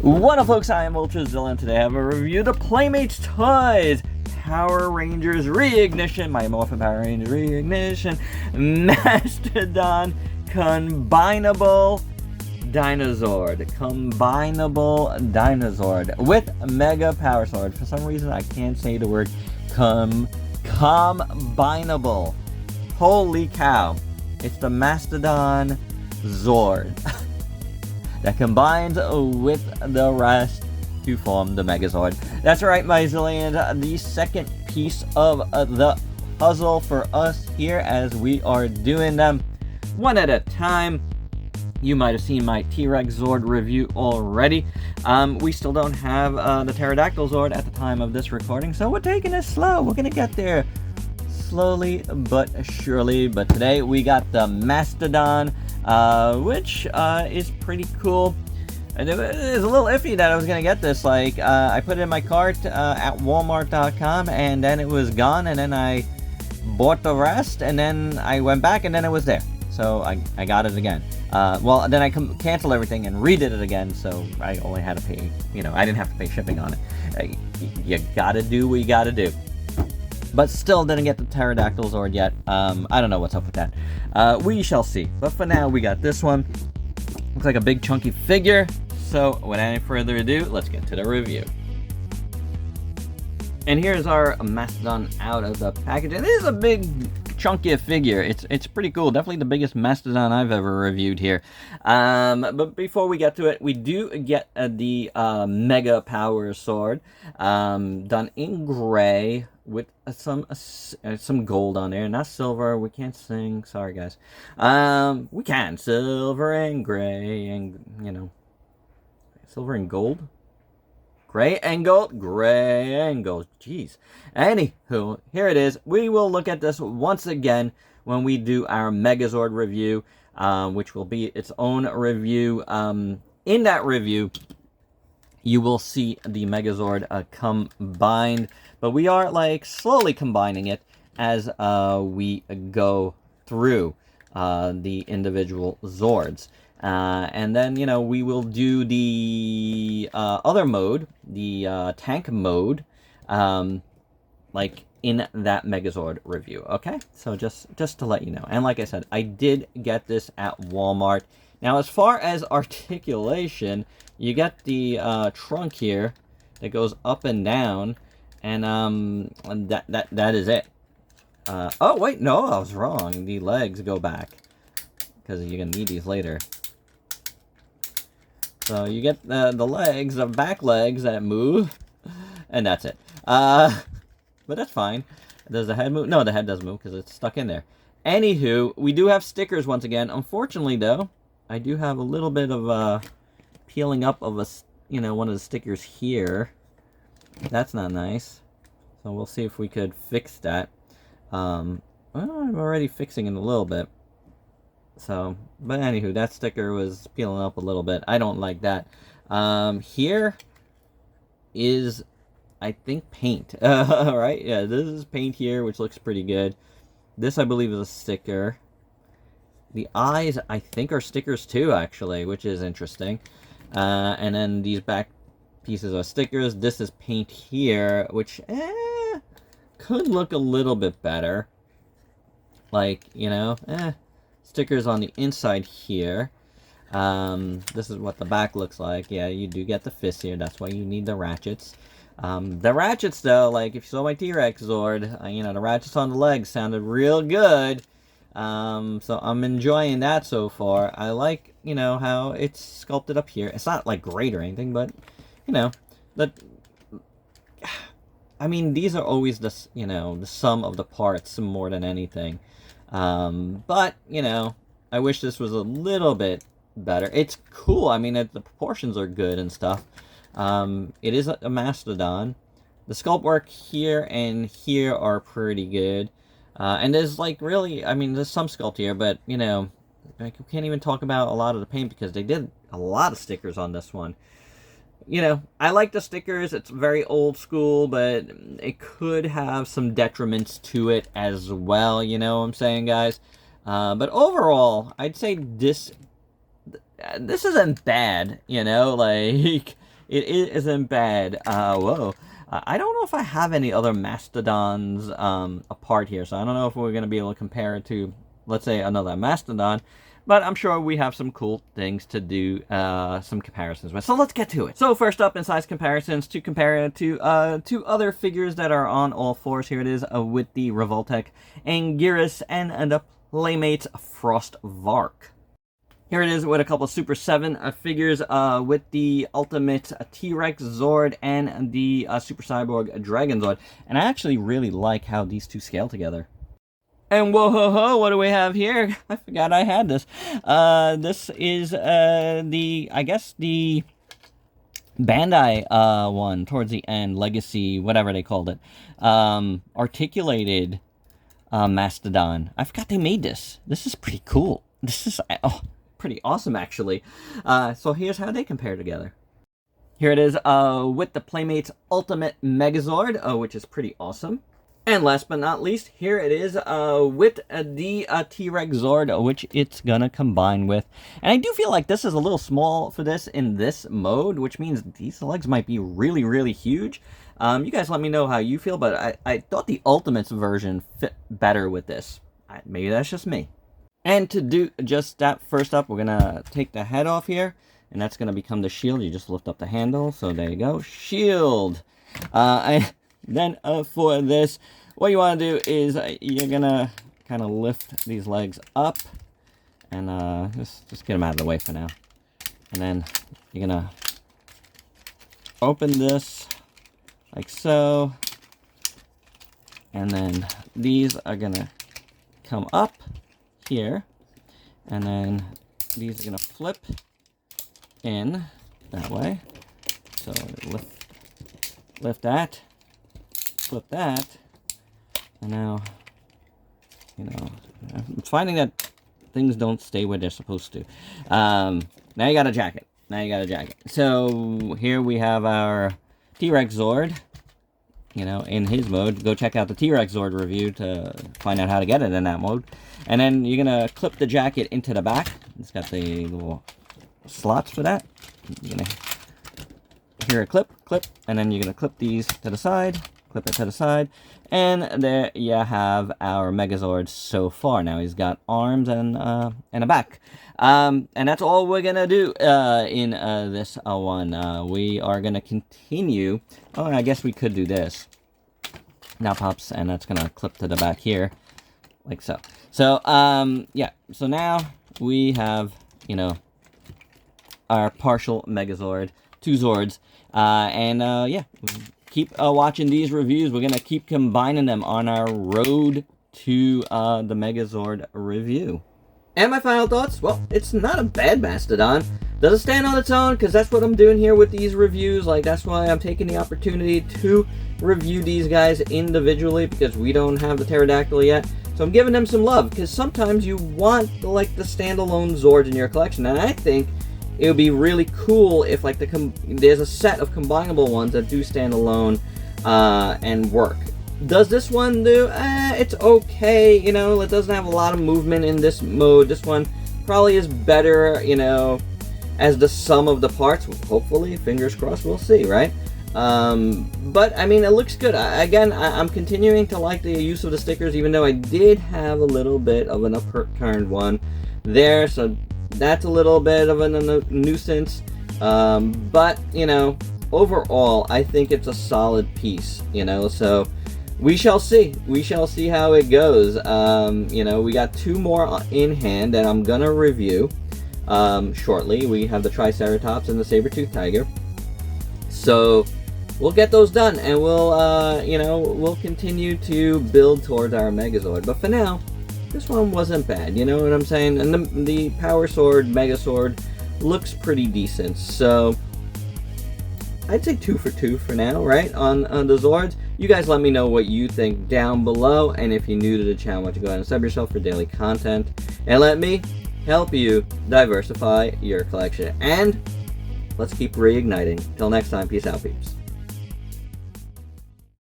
What up, folks? I am ultrazillatoys, and today I have a review of the Playmates Toys Power Rangers Reignition, my Morphin Power Rangers Reignition, Mastodon Combinable DINOZORD. Combinable DINOZORD with Mega Power Sword. For some reason, I can't say the word combinable. Holy cow. It's the Mastodon Zord that combines with the rest to form the Megazord. That's right, my zillions. The second piece of the puzzle for us here as we are doing them one at a time. You might have seen my T-Rex Zord review already. We still don't have the Pterodactyl Zord at the time of this recording, so we're taking it slow. We're gonna get there slowly but surely. But today we got the Mastodon, which is pretty cool. And it was a little iffy that I was gonna get this. Like, I put it in my cart at Walmart.com, and then it was gone, and then I bought the rest, and then I went back, and then it was there. So I got it again. Well, then I canceled everything and redid it again, so I only had to pay, I didn't have to pay shipping on it. You gotta do what you gotta do. But still didn't get the Pterodactyl Zord yet. I don't know what's up with that. We shall see. But for now, we got this one. Looks like a big chunky figure. So without any further ado, let's get to the review. And here's our Mastodon out of the package. And this is a big chunky figure. It's pretty cool. Definitely the biggest Mastodon I've ever reviewed here. But before we get to it, we do get the Mega Power Sword, done in gray with some gold on there. Not silver. We can't sing. Sorry, guys. We can silver and gray and silver and gold. Gray and gold, gray and gold. Jeez. Anywho, here it is. We will look at this once again when we do our Megazord review, which will be its own review. In that review, you will see the Megazord combined, but we are slowly combining it as we go through the individual Zords. And then, we will do the other mode, the tank mode, in that Megazord review, okay? So just to let you know. And like I said, I did get this at Walmart. Now, as far as articulation, you get the trunk here that goes up and down, and that is it. Oh, wait, no, I was wrong. The legs go back, because you're going to need these later. So you get the legs, the back legs that move, and that's it. But that's fine. Does the head move? No, the head does move because it's stuck in there. Anywho, we do have stickers once again. Unfortunately, though, I do have a little bit of peeling up of one of the stickers here. That's not nice. So we'll see if we could fix that. Well, I'm already fixing it a little bit. So, but anywho, that sticker was peeling up a little bit. I don't like that. Here is, I think, paint. Right? Yeah, this is paint here, which looks pretty good. This, I believe, is a sticker. The eyes, I think, are stickers too, actually, which is interesting. And then these back pieces are stickers. This is paint here, which, could look a little bit better. Stickers on the inside here. This is what the back looks like. Yeah, you do get the fists here. That's why you need the ratchets. The ratchets, though, if you saw my T-Rex Zord, the ratchets on the legs sounded real good. So I'm enjoying that so far. I like, how it's sculpted up here. It's not, great or anything, but, these are always the sum of the parts more than anything. But, I wish this was a little bit better. It's cool. The proportions are good and stuff. It is a Mastodon. The sculpt work here and here are pretty good. And there's, really, there's some sculpt here, but, we can't even talk about a lot of the paint because they did a lot of stickers on this one. I like the stickers. It's very old school, but it could have some detriments to it as well. You know what I'm saying, guys? But overall, I'd say this isn't bad. It isn't bad. Whoa. I don't know if I have any other Mastodons apart here, so I don't know if we're going to be able to compare it to, let's say, another Mastodon. But I'm sure we have some cool things to do some comparisons with. So let's get to it. So first up in size comparisons, to compare it to two other figures that are on all fours. Here it is with the Revoltech Anguirus and the Playmates Frostvark. Here it is with a couple of Super 7 figures with the Ultimate T-Rex Zord and the Super Cyborg Dragon Zord. And I actually really like how these two scale together. And whoa ho ho, what do we have here? I forgot I had this. This is I guess the Bandai one towards the end, Legacy, whatever they called it. Articulated Mastodon. I forgot they made this. This is pretty cool. This is pretty awesome, actually. So here's how they compare together. Here it is with the Playmates Ultimate Megazord, which is pretty awesome. And last but not least, here it is with the T-Rex Zord, which it's gonna combine with. And I do feel like this is a little small for this in this mode, which means these legs might be really, really huge. You guys let me know how you feel, but I thought the Ultimates version fit better with this. Maybe that's just me. And to do just that, first up, we're gonna take the head off here, and that's gonna become the shield. You just lift up the handle, so there you go, shield. Then for this, what you want to do is you're gonna kind of lift these legs up, and just get them out of the way for now. And then you're gonna open this like so, and then these are gonna come up here, and then these are gonna flip in that way. So lift that. Flip that, and now, you know, I'm finding that things don't stay where they're supposed to. Now you got a jacket. So here we have our T-Rex Zord, you know, in his mode. Go check out the T-Rex Zord review to find out how to get it in that mode. And then you're gonna clip the jacket into the back. It's got the little slots for that. You're gonna hear a clip, and then you're gonna clip these to the side. Clip it to the side, and there you have our Megazord so far. Now he's got arms and a back, and that's all we're gonna do in this one. We are gonna continue. Oh, I guess we could do this. Now pops, and that's gonna clip to the back here, like so. So yeah. So now we have, you know, our partial Megazord, two Zords, and yeah. Keep watching these reviews. We're going to keep combining them on our road to the Megazord review. And my final thoughts? Well, it's not a bad Mastodon. Does it stand on its own? Because that's what I'm doing here with these reviews. Like, that's why I'm taking the opportunity to review these guys individually, because we don't have the Pterodactyl yet. So I'm giving them some love, because sometimes you want, like, the standalone Zords in your collection. And I think it would be really cool if, like, there's a set of combinable ones that do stand alone and work. Does this one do? It's okay, you know, it doesn't have a lot of movement in this mode. This one probably is better, you know, as the sum of the parts. Hopefully, fingers crossed, we'll see, right? But, I mean, it looks good. I'm continuing to like the use of the stickers, even though I did have a little bit of an upturned one there, so that's a little bit of a nuisance, but, you know, overall, I think it's a solid piece, you know, so we shall see. We shall see how it goes. You know, we got two more in hand that I'm gonna review shortly. We have the Triceratops and the Saber-Tooth Tiger, so we'll get those done, and we'll, you know, we'll continue to build towards our Megazord, but for now, this one wasn't bad, you know what I'm saying? And the Power Sword, Megazord looks pretty decent. So I'd say 2 for 2 for now, right? On the Zords. You guys let me know what you think down below. And if you're new to the channel, why don't you go ahead and sub yourself for daily content. And let me help you diversify your collection. And let's keep reigniting. Till next time, peace out, peeps.